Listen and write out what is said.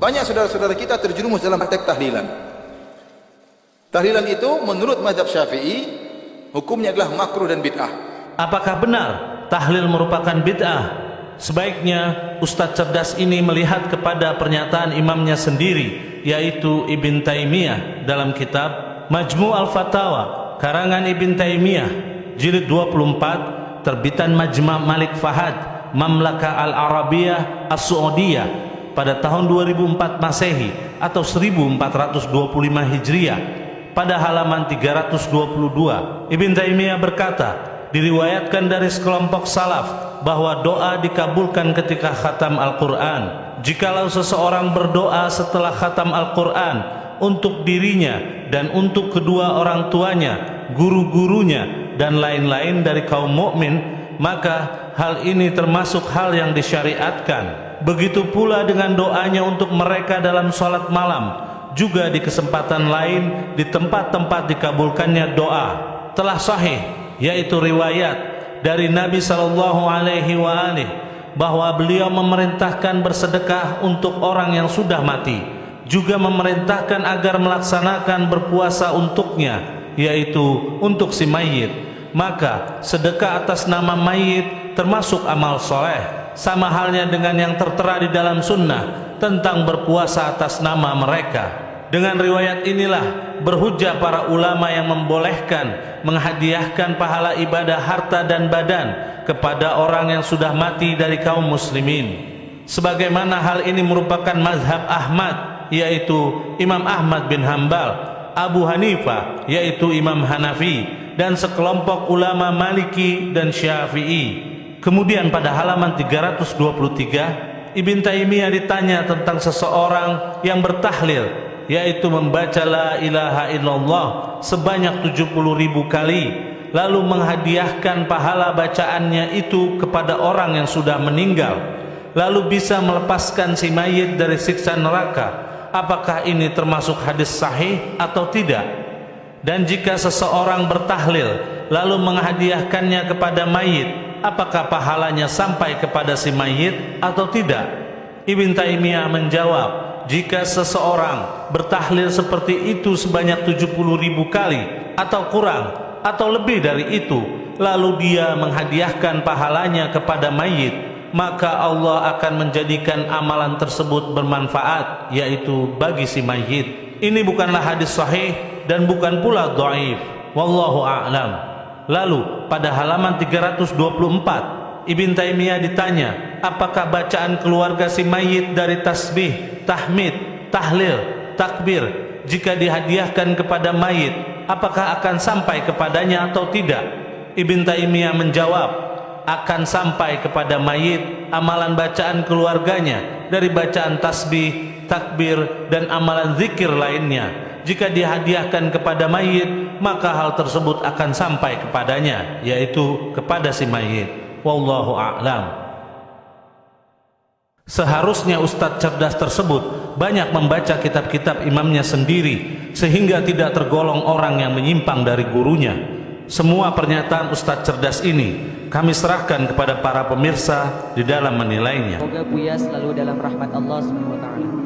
Banyak saudara-saudara kita terjerumus dalam praktek tahlilan. Tahlilan itu menurut mazhab Syafi'i hukumnya adalah makruh dan bid'ah. Apakah benar tahlil merupakan bid'ah? Sebaiknya Ustadz cerdas ini melihat kepada pernyataan imamnya sendiri, yaitu Ibn Taimiyah dalam kitab Majmu' al-Fatawa karangan Ibn Taimiyah jilid 24 terbitan Majma' Malik Fahad Mamlakah Al-Arabiyah As-Saudiyah pada tahun 2004 Masehi atau 1425 Hijriah pada halaman 322. Ibn Taimiyah berkata, diriwayatkan dari sekelompok salaf bahwa doa dikabulkan ketika khatam Al-Quran. Jikalau seseorang berdoa setelah khatam Al-Quran untuk dirinya dan untuk kedua orang tuanya, guru-gurunya dan lain-lain dari kaum mukmin, maka hal ini termasuk hal yang disyariatkan. Begitu pula dengan doanya untuk mereka dalam salat malam, juga di kesempatan lain di tempat-tempat dikabulkannya doa. Telah sahih, yaitu riwayat dari Nabi SAW bahwa beliau memerintahkan bersedekah untuk orang yang sudah mati, juga memerintahkan agar melaksanakan berpuasa untuknya, yaitu untuk si mayit. Maka sedekah atas nama mayit termasuk amal soleh, sama halnya dengan yang tertera di dalam sunnah tentang berpuasa atas nama mereka. Dengan riwayat inilah berhujjah para ulama yang membolehkan menghadiahkan pahala ibadah harta dan badan kepada orang yang sudah mati dari kaum muslimin. Sebagaimana hal ini merupakan mazhab Ahmad, yaitu Imam Ahmad bin Hambal, Abu Hanifah, yaitu Imam Hanafi, dan sekelompok ulama Maliki dan Syafi'i. Kemudian pada halaman 323 Ibn Taimiyah ditanya tentang seseorang yang bertahlil, yaitu membaca la ilaha illallah sebanyak 70.000 kali, lalu menghadiahkan pahala bacaannya itu kepada orang yang sudah meninggal, lalu bisa melepaskan si mayit dari siksa neraka. Apakah ini termasuk hadis sahih atau tidak? Dan jika seseorang bertahlil lalu menghadiahkannya kepada mayit, apakah pahalanya sampai kepada si mayit atau tidak? Ibn Taimiyah menjawab, jika seseorang bertahlil seperti itu sebanyak 70.000 kali atau kurang atau lebih dari itu, lalu dia menghadiahkan pahalanya kepada mayit, maka Allah akan menjadikan amalan tersebut bermanfaat, yaitu bagi si mayit. Ini bukanlah hadis sahih dan bukan pula dhaif. Wallahu a'lam. Lalu pada halaman 324 Ibn Taimiyah ditanya, apakah bacaan keluarga si mayit dari tasbih, tahmid, tahlil, takbir jika dihadiahkan kepada mayit, apakah akan sampai kepadanya atau tidak? Ibn Taimiyah menjawab, akan sampai kepada mayit amalan bacaan keluarganya dari bacaan tasbih, takbir dan amalan zikir lainnya. Jika dihadiahkan kepada mayit, maka hal tersebut akan sampai kepadanya, yaitu kepada si mayit. Wallahu a'lam. Seharusnya ustadz cerdas tersebut banyak membaca kitab-kitab imamnya sendiri, sehingga tidak tergolong orang yang menyimpang dari gurunya. Semua pernyataan ustadz cerdas ini kami serahkan kepada para pemirsa di dalam menilainya. Semoga Buya selalu dalam rahmat Allah SWT.